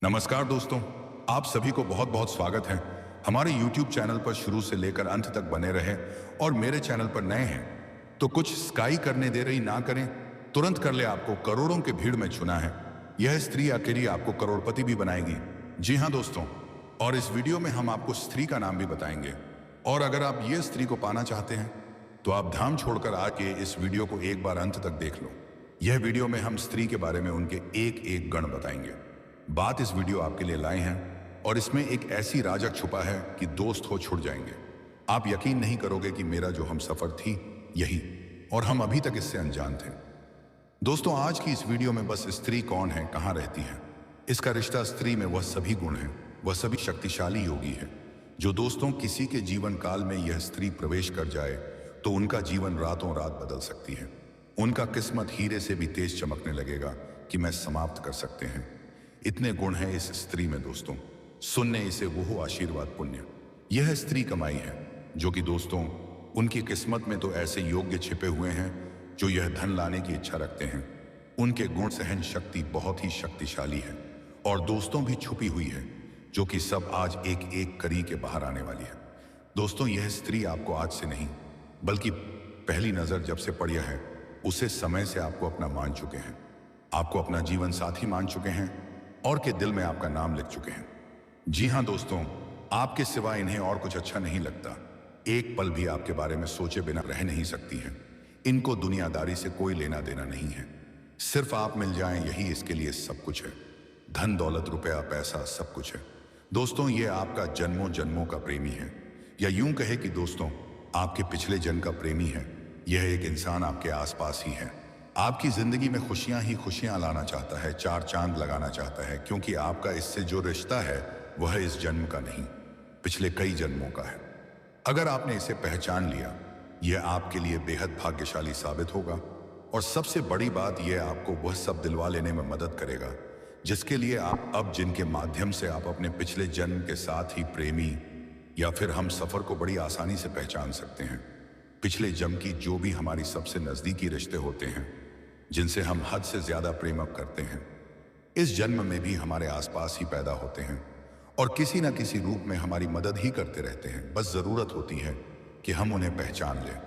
नमस्कार दोस्तों, आप सभी को बहुत बहुत स्वागत है। हमारे YouTube चैनल पर शुरू से लेकर अंत तक बने रहे और मेरे चैनल पर नए हैं तो कुछ स्काई करने दे रही ना करें, तुरंत कर ले। आपको करोड़ों की भीड़ में चुना है। यह स्त्री अकेली आपको करोड़पति भी बनाएगी। जी हाँ दोस्तों, और इस वीडियो में हम आपको स्त्री का नाम भी बताएंगे। और अगर आप ये स्त्री को पाना चाहते हैं तो आप धाम छोड़कर आके इस वीडियो को एक बार अंत तक देख लो। यह वीडियो में हम स्त्री के बारे में उनके एक एक गण बताएंगे। बात इस वीडियो आपके लिए लाए हैं और इसमें एक ऐसी राजक छुपा है कि दोस्त हो छुट जाएंगे। आप यकीन नहीं करोगे कि मेरा जो हम सफर थी यही, और हम अभी तक इससे अनजान थे। दोस्तों, आज की इस वीडियो में बस स्त्री कौन है, कहाँ रहती है, इसका रिश्ता स्त्री में वह सभी गुण हैं, वह सभी शक्तिशाली योगी है जो दोस्तों किसी के जीवन काल में यह स्त्री प्रवेश कर जाए तो उनका जीवन रातों रात बदल सकती है। उनका किस्मत हीरे से भी तेज चमकने लगेगा कि मैं समाप्त कर सकते हैं। इतने गुण हैं इस स्त्री में दोस्तों, सुनने इसे वो आशीर्वाद पुण्य। यह स्त्री कमाई है जो कि दोस्तों उनकी किस्मत में तो ऐसे योग्य छिपे हुए हैं जो यह धन लाने की इच्छा रखते हैं। उनके गुण सहन शक्ति बहुत ही शक्तिशाली है और दोस्तों भी छुपी हुई है जो कि सब आज एक एक करी के बाहर आने वाली है। दोस्तों, यह स्त्री आपको आज से नहीं बल्कि पहली नजर जब से पड़ी है उसे समय से आपको अपना मान चुके हैं, आपको अपना जीवन साथी मान चुके हैं और के दिल में आपका नाम लिख चुके हैं। जी हां दोस्तों, आपके सिवा इन्हें और कुछ अच्छा नहीं लगता। एक पल भी आपके बारे में सोचे बिना रह नहीं सकती हैं। इनको दुनियादारी से कोई लेना देना नहीं है, सिर्फ आप मिल जाएं यही इसके लिए सब कुछ है। धन दौलत रुपया पैसा सब कुछ है। दोस्तों, ये आपका जन्मों जन्मों का प्रेमी है, या यूं कहे कि दोस्तों आपके पिछले जन्म का प्रेमी है। यह एक इंसान आपके आसपास ही है, आपकी जिंदगी में खुशियां ही खुशियां लाना चाहता है, चार चांद लगाना चाहता है, क्योंकि आपका इससे जो रिश्ता है वह इस जन्म का नहीं पिछले कई जन्मों का है। अगर आपने इसे पहचान लिया, यह आपके लिए बेहद भाग्यशाली साबित होगा। और सबसे बड़ी बात, यह आपको वह सब दिलवा लेने में मदद करेगा जिसके लिए आप अब जिनके माध्यम से आप अपने पिछले जन्म के साथ ही प्रेमी या फिर हम सफर को बड़ी आसानी से पहचान सकते हैं। पिछले जन्म की जो भी हमारी सबसे नजदीकी रिश्ते होते हैं जिनसे हम हद से ज्यादा प्रेम अब करते हैं, इस जन्म में भी हमारे आसपास ही पैदा होते हैं और किसी न किसी रूप में हमारी मदद ही करते रहते हैं। बस जरूरत होती है कि हम उन्हें पहचान लें।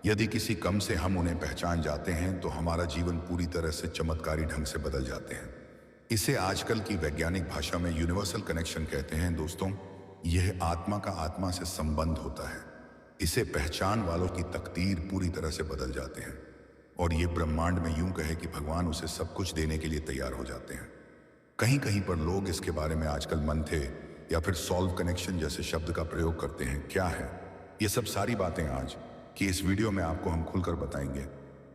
यदि किसी कम से हम उन्हें पहचान जाते हैं तो हमारा जीवन पूरी तरह से चमत्कारी ढंग से बदल जाते हैं। इसे आजकल की वैज्ञानिक भाषा में यूनिवर्सल कनेक्शन कहते हैं। दोस्तों, यह आत्मा का आत्मा से संबंध होता है। इसे पहचान वालों की तकदीर पूरी तरह से बदल जाते हैं और ये ब्रह्मांड में यूं कहे कि भगवान उसे सब कुछ देने के लिए तैयार हो जाते हैं। कहीं कहीं पर लोग इसके बारे में आजकल मंथे या फिर सॉल्व कनेक्शन जैसे शब्द का प्रयोग करते हैं। क्या है ये सब सारी बातें आज की इस वीडियो में आपको हम खुलकर बताएंगे।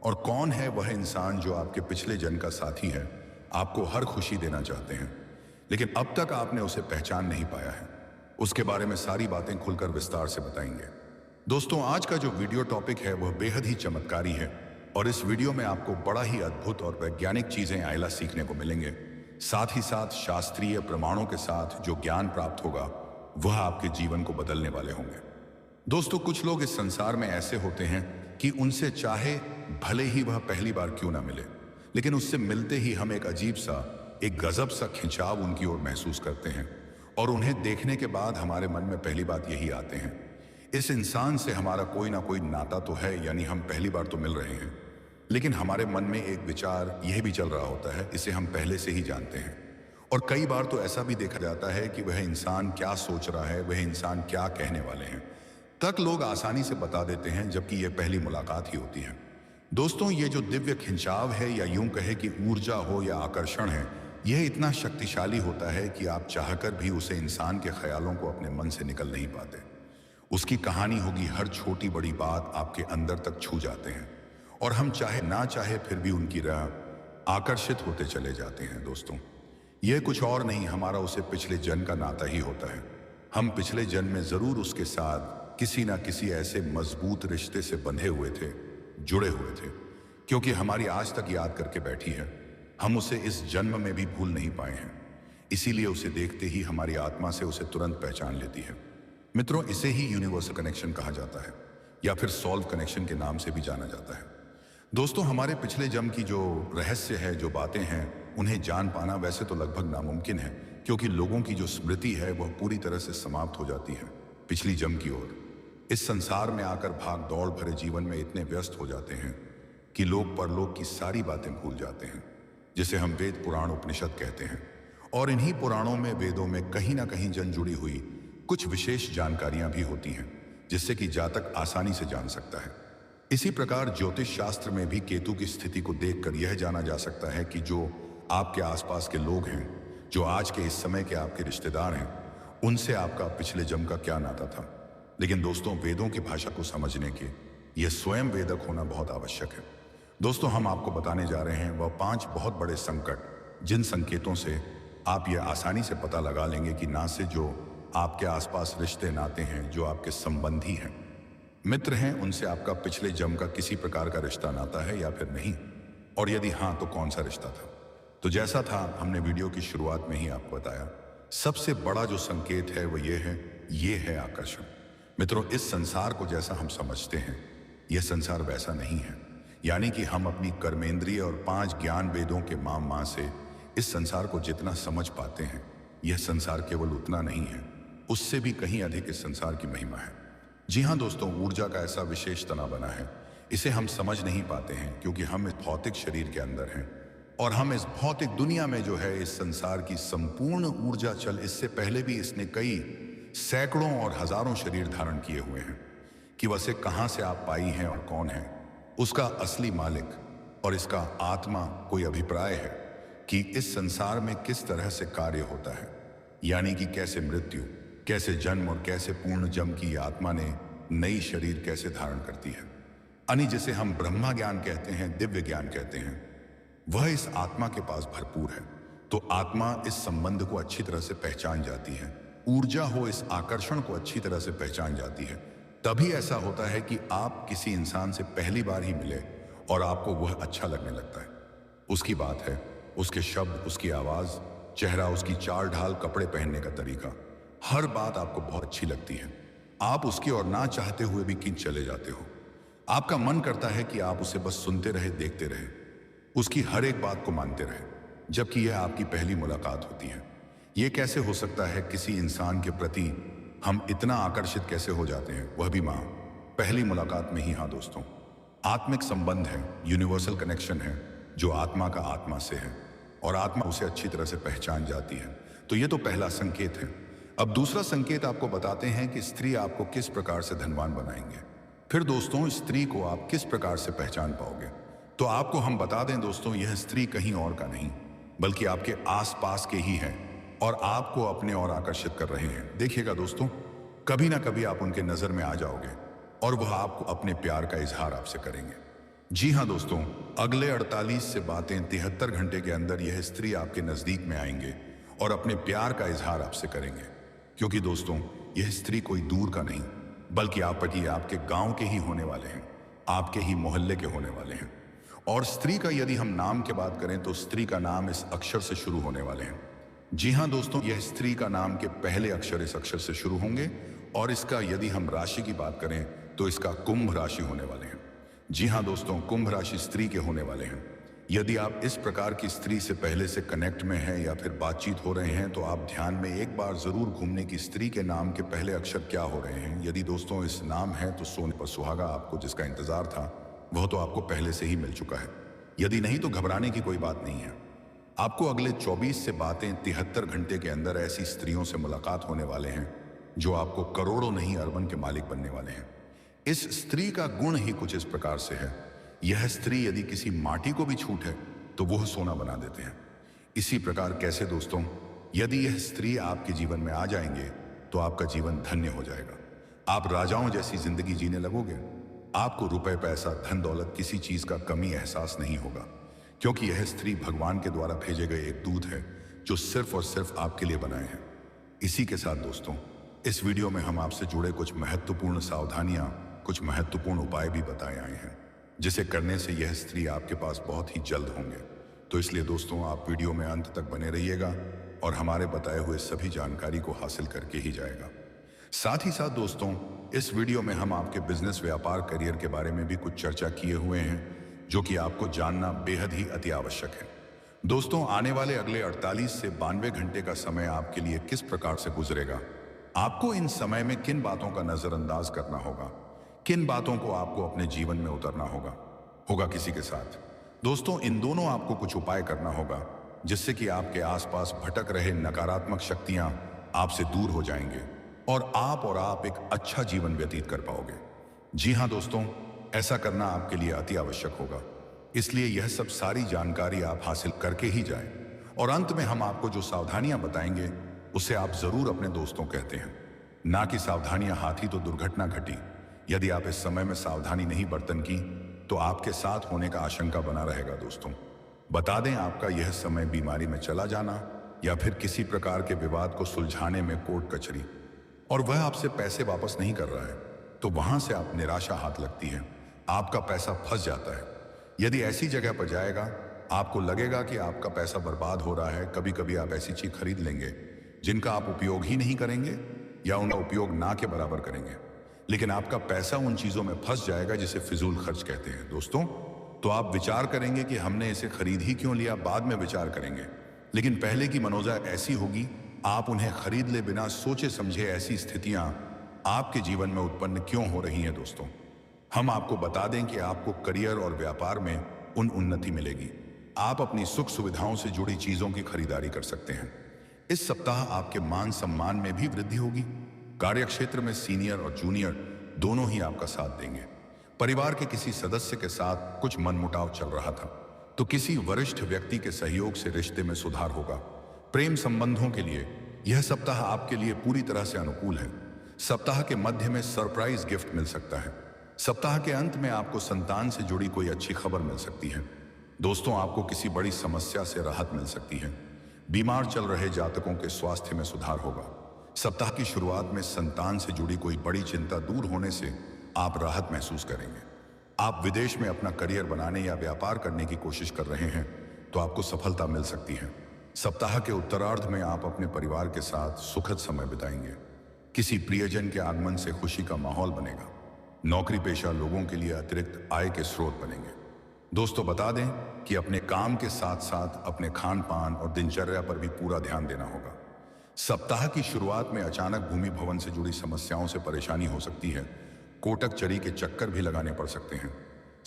और कौन है वह इंसान जो आपके पिछले जन्म का साथी है, आपको हर खुशी देना चाहते हैं लेकिन अब तक आपने उसे पहचान नहीं पाया है, उसके बारे में सारी बातें खुलकर विस्तार से बताएंगे। दोस्तों, आज का जो वीडियो टॉपिक है वह बेहद ही चमत्कारी है और इस वीडियो में आपको बड़ा ही अद्भुत और वैज्ञानिक चीजें आइला सीखने को मिलेंगे। साथ ही साथ शास्त्रीय प्रमाणों के साथ जो ज्ञान प्राप्त होगा वह आपके जीवन को बदलने वाले होंगे। दोस्तों, कुछ लोग इस संसार में ऐसे होते हैं कि उनसे चाहे भले ही वह पहली बार क्यों ना मिले, लेकिन उससे मिलते ही हम एक अजीब सा, एक गजब सा खिंचाव उनकी ओर महसूस करते हैं और उन्हें देखने के बाद हमारे मन में पहली बात यही आते हैं, इस इंसान से हमारा कोई ना कोई नाता तो है, यानी हम पहली बार तो मिल रहे हैं। लेकिन हमारे मन में एक विचार यह भी चल रहा होता है, इसे हम पहले से ही जानते हैं। और कई बार तो ऐसा भी देखा जाता है कि वह इंसान क्या सोच रहा है, वह इंसान क्या कहने वाले हैं तक लोग आसानी से बता देते हैं, जबकि यह पहली मुलाकात ही होती है। दोस्तों, ये जो दिव्य खिंचाव है या यूं कहे कि ऊर्जा हो या आकर्षण है, यह इतना शक्तिशाली होता है कि आप चाहकर भी उसे इंसान के ख्यालों को अपने मन से निकल नहीं पाते। उसकी कहानी होगी, हर छोटी बड़ी बात आपके अंदर तक छू जाते हैं और हम चाहे ना चाहे फिर भी उनकी राह आकर्षित होते चले जाते हैं। दोस्तों, यह कुछ और नहीं, हमारा उसे पिछले जन्म का नाता ही होता है। हम पिछले जन्म में जरूर उसके साथ किसी ना किसी ऐसे मजबूत रिश्ते से बंधे हुए थे, जुड़े हुए थे, क्योंकि हमारी आज तक याद करके बैठी है। हम उसे इस जन्म में भी भूल नहीं पाए हैं, इसीलिए उसे देखते ही हमारी आत्मा से उसे तुरंत पहचान लेती है। मित्रों, इसे ही यूनिवर्सल कनेक्शन कहा जाता है या फिर सॉल्व कनेक्शन के नाम से भी जाना जाता है। दोस्तों, हमारे पिछले जन्म की जो रहस्य है, जो बातें हैं, उन्हें जान पाना वैसे तो लगभग नामुमकिन है, क्योंकि लोगों की जो स्मृति है वह पूरी तरह से समाप्त हो जाती है पिछली जम की ओर। इस संसार में आकर भाग दौड़ भरे जीवन में इतने व्यस्त हो जाते हैं कि लोग परलोक की सारी बातें भूल जाते हैं, जिसे हम वेद पुराण उपनिषद कहते हैं। और इन्हीं पुराणों में, वेदों में कहीं ना कहीं जन जुड़ी हुई कुछ विशेष जानकारियां भी होती हैं, जिससे कि जातक आसानी से जान सकता है। इसी प्रकार ज्योतिष शास्त्र में भी केतु की स्थिति को देखकर यह जाना जा सकता है कि जो आपके आसपास के लोग हैं, जो आज के इस समय के आपके रिश्तेदार हैं, उनसे आपका पिछले जन्म का क्या नाता था। लेकिन दोस्तों, वेदों की भाषा को समझने के यह स्वयं वेदक होना बहुत आवश्यक है। दोस्तों, हम आपको बताने जा रहे हैं वह 5 बहुत बड़े संकट, जिन संकेतों से आप ये आसानी से पता लगा लेंगे कि ना से जो आपके आसपास रिश्ते नाते हैं, जो आपके संबंधी हैं, मित्र हैं, उनसे आपका पिछले जन्म का किसी प्रकार का रिश्ता नाता है या फिर नहीं, और यदि हाँ तो कौन सा रिश्ता था। तो जैसा था हमने वीडियो की शुरुआत में ही आपको बताया, सबसे बड़ा जो संकेत है वो ये है आकर्षण। मित्रों, इस संसार को जैसा हम समझते हैं, यह संसार वैसा नहीं है। यानी कि हम अपनी कर्मेंद्रिय और 5 ज्ञान वेदों के मां से इस संसार को जितना समझ पाते हैं, यह संसार केवल उतना नहीं है, उससे भी कहीं अधिक इस संसार की महिमा है। जी हाँ दोस्तों, ऊर्जा का ऐसा विशेष तना बना है, इसे हम समझ नहीं पाते हैं क्योंकि हम इस भौतिक शरीर के अंदर हैं, और हम इस भौतिक दुनिया में जो है इस संसार की संपूर्ण ऊर्जा चल, इससे पहले भी इसने कई सैकड़ों और हजारों शरीर धारण किए हुए हैं कि वैसे कहाँ से आप पाई हैं और कौन है उसका असली मालिक और इसका आत्मा कोई अभिप्राय है कि इस संसार में किस तरह से कार्य होता है, यानी कि कैसे मृत्यु, कैसे जन्म और कैसे पूर्ण जन्म की आत्मा ने नई शरीर कैसे धारण करती है। यानी जिसे हम ब्रह्मा ज्ञान कहते हैं, दिव्य ज्ञान कहते हैं, वह इस आत्मा के पास भरपूर है। तो आत्मा इस संबंध को अच्छी तरह से पहचान जाती है, ऊर्जा हो इस आकर्षण को अच्छी तरह से पहचान जाती है। तभी ऐसा होता है कि आप किसी इंसान से पहली बार ही मिले और आपको वह अच्छा लगने लगता है। उसकी बात है, उसके शब्द, उसकी आवाज, चेहरा, उसकी चाल ढाल, कपड़े पहनने का तरीका, हर बात आपको बहुत अच्छी लगती है। आप उसकी ओर ना चाहते हुए भी खींच चले जाते हो। आपका मन करता है कि आप उसे बस सुनते रहे, देखते रहे, उसकी हर एक बात को मानते रहे, जबकि यह आपकी पहली मुलाकात होती है। यह कैसे हो सकता है, किसी इंसान के प्रति हम इतना आकर्षित कैसे हो जाते हैं, वह भी पहली मुलाकात में ही। हाँ दोस्तों, आत्मिक संबंध है, यूनिवर्सल कनेक्शन है जो आत्मा का आत्मा से है, और आत्मा उसे अच्छी तरह से पहचान जाती है। तो ये तो पहला संकेत है। अब दूसरा संकेत आपको बताते हैं कि स्त्री आपको किस प्रकार से धनवान बनाएंगे। फिर दोस्तों, स्त्री को आप किस प्रकार से पहचान पाओगे, तो आपको हम बता दें दोस्तों, यह स्त्री कहीं और का नहीं बल्कि आपके आसपास के ही है और आपको अपने ओर आकर्षित कर रहे हैं। देखिएगा दोस्तों, कभी ना कभी आप उनके नजर में आ जाओगे और वह आपको अपने प्यार का इजहार आपसे करेंगे। जी हाँ दोस्तों, अगले 48 से 73 घंटे के अंदर यह स्त्री आपके नजदीक में आएंगे और अपने प्यार का इजहार आपसे करेंगे। क्योंकि दोस्तों, यह स्त्री कोई दूर का नहीं बल्कि आपके गांव के ही होने वाले हैं, आपके ही मोहल्ले के होने वाले हैं। और स्त्री का यदि हम नाम की बात करें तो स्त्री का नाम इस अक्षर से शुरू होने वाले हैं। जी हाँ दोस्तों, यह स्त्री का नाम के पहले अक्षर इस अक्षर से शुरू होंगे, और इसका यदि हम राशि की बात करें तो इसका कुंभ राशि होने वाले हैं। जी हाँ दोस्तों, कुंभ राशि स्त्री के होने वाले हैं। यदि आप इस प्रकार की स्त्री से पहले से कनेक्ट में हैं या फिर बातचीत हो रहे हैं तो आप ध्यान में एक बार जरूर घूमने की स्त्री के नाम के पहले अक्षर क्या हो रहे हैं। यदि दोस्तों इस नाम है तो सोने पर सुहागा आपको जिसका इंतजार था वह तो आपको पहले से ही मिल चुका है। यदि नहीं तो घबराने की कोई बात नहीं है। आपको अगले 24 से 73 घंटे के अंदर ऐसी स्त्रियों से मुलाकात होने वाले हैं जो आपको करोड़ों नहीं अरबन के मालिक बनने वाले हैं। इस स्त्री का गुण ही कुछ इस प्रकार से है, यह स्त्री यदि किसी माटी को भी छूटे तो वह सोना बना देते हैं। इसी प्रकार कैसे दोस्तों, यदि यह स्त्री आपके जीवन में आ जाएंगे तो आपका जीवन धन्य हो जाएगा। आप राजाओं जैसी जिंदगी जीने लगोगे। आपको रुपए, पैसा, धन दौलत, किसी चीज का कमी एहसास नहीं होगा, क्योंकि यह स्त्री भगवान के द्वारा भेजे गए एक दूत है जो सिर्फ और सिर्फ आपके लिए बनाए हैं। इसी के साथ दोस्तों, इस वीडियो में हम आपसे जुड़े कुछ महत्वपूर्ण सावधानियां, कुछ महत्वपूर्ण उपाय भी बताए आए हैं जिसे करने से यह स्त्री आपके पास बहुत ही जल्द होंगे। तो इसलिए दोस्तों, आप वीडियो में अंत तक बने रहिएगा और हमारे बताए हुए सभी जानकारी को हासिल करके ही जाएगा। साथ ही साथ दोस्तों, इस वीडियो में हम आपके बिजनेस, व्यापार, करियर के बारे में भी कुछ चर्चा किए हुए हैं जो कि आपको जानना बेहद ही अति आवश्यक है। दोस्तों, आने वाले अगले 48 से 92 घंटे का समय आपके लिए किस प्रकार से गुजरेगा? आपको इन समय में किन बातों का नजरअंदाज करना होगा? किन बातों को आपको अपने जीवन में उतरना होगा? होगा किसी के साथ? दोस्तों, इन दोनों आपको कुछ उपाय करना होगा जिससे कि आपके आसपास भटक रहे नकारात्मक शक्तियां आपसे दूर हो जाएंगे और आप एक अच्छा जीवन व्यतीत कर पाओगे। जी हाँ दोस्तों, ऐसा करना आपके लिए अति आवश्यक होगा। इसलिए यह सब सारी जानकारी आप हासिल करके ही जाएं और अंत में हम आपको जो सावधानियां बताएंगे उसे आप जरूर अपने दोस्तों कहते हैं। ना कि सावधानियां हाथी तो दुर्घटना घटी। यदि आप इस समय में सावधानी नहीं बरतन की तो आपके साथ होने का आशंका बना रहेगा। दोस्तों, बता दें, आपका यह समय बीमारी में चला जाना या फिर किसी प्रकार के विवाद को सुलझाने में कोर्ट कचहरी और वह आपसे पैसे वापस नहीं कर रहा है तो वहां से आप निराशा हाथ लगती है, आपका पैसा फंस जाता है। यदि ऐसी जगह पर जाएगा, आपको लगेगा कि आपका पैसा बर्बाद हो रहा है। कभी कभी आप ऐसी चीज खरीद लेंगे जिनका आप उपयोग ही नहीं करेंगे या उनका उपयोग ना के बराबर करेंगे, लेकिन आपका पैसा उन चीजों में फंस जाएगा जिसे फिजूल खर्च कहते हैं। दोस्तों, तो आप विचार करेंगे कि हमने इसे खरीद ही क्यों लिया, बाद में विचार करेंगे, लेकिन पहले की मनोजा ऐसी होगी, आप उन्हें खरीद ले बिना सोचे समझे। ऐसी स्थितियां आपके जीवन में उत्पन्न क्यों हो रही हैं? दोस्तों, हम आपको बता दें कि आपको करियर और व्यापार में उन्नति मिलेगी। आप अपनी सुख सुविधाओं से जुड़ी चीजों की खरीदारी कर सकते हैं। इस सप्ताह आपके मान सम्मान में भी वृद्धि होगी। कार्यक्षेत्र में सीनियर और जूनियर दोनों ही आपका साथ देंगे। परिवार के किसी सदस्य के साथ कुछ मनमुटाव चल रहा था तो किसी वरिष्ठ व्यक्ति के सहयोग से रिश्ते में सुधार होगा। प्रेम संबंधों के लिए यह सप्ताह आपके लिए पूरी तरह से अनुकूल है। सप्ताह के मध्य में सरप्राइज गिफ्ट मिल सकता है। सप्ताह के अंत में आपको संतान से जुड़ी कोई अच्छी खबर मिल सकती है। दोस्तों, आपको किसी बड़ी समस्या से राहत मिल सकती है। बीमार चल रहे जातकों के स्वास्थ्य में सुधार होगा। सप्ताह की शुरुआत में संतान से जुड़ी कोई बड़ी चिंता दूर होने से आप राहत महसूस करेंगे। आप विदेश में अपना करियर बनाने या व्यापार करने की कोशिश कर रहे हैं तो आपको सफलता मिल सकती है। सप्ताह के उत्तरार्ध में आप अपने परिवार के साथ सुखद समय बिताएंगे। किसी प्रियजन के आगमन से खुशी का माहौल बनेगा। नौकरी पेशा लोगों के लिए अतिरिक्त आय के स्रोत बनेंगे। दोस्तों, बता दें कि अपने काम के साथ साथ अपने खान पान और दिनचर्या पर भी पूरा ध्यान देना होगा। सप्ताह की शुरुआत में अचानक भूमि भवन से जुड़ी समस्याओं से परेशानी हो सकती है। कोटक चरी के चक्कर भी लगाने पड़ सकते हैं।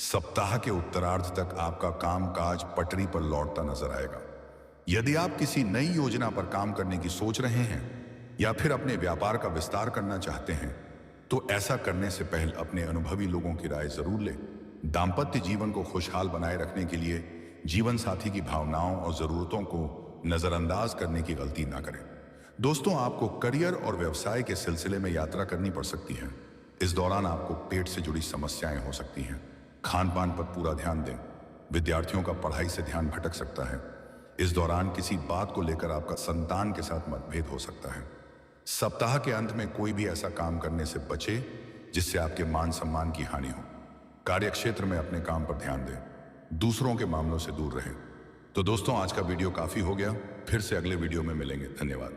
सप्ताह के उत्तरार्ध तक आपका कामकाज पटरी पर लौटता नजर आएगा। यदि आप किसी नई योजना पर काम करने की सोच रहे हैं या फिर अपने व्यापार का विस्तार करना चाहते हैं तो ऐसा करने से पहले अपने अनुभवी लोगों की राय जरूर लें। दाम्पत्य जीवन को खुशहाल बनाए रखने के लिए जीवन साथी की भावनाओं और जरूरतों को नजरअंदाज करने की गलती ना करें। दोस्तों, आपको करियर और व्यवसाय के सिलसिले में यात्रा करनी पड़ सकती है। इस दौरान आपको पेट से जुड़ी समस्याएं हो सकती हैं। खान पान पर पूरा ध्यान दें। विद्यार्थियों का पढ़ाई से ध्यान भटक सकता है। इस दौरान किसी बात को लेकर आपका संतान के साथ मतभेद हो सकता है। सप्ताह के अंत में कोई भी ऐसा काम करने से बचे जिससे आपके मान सम्मान की हानि हो। कार्यक्षेत्र में अपने काम पर ध्यान दें। दूसरों के मामलों से दूर रहें। तो दोस्तों, आज का वीडियो काफी हो गया। फिर से अगले वीडियो में मिलेंगे। धन्यवाद।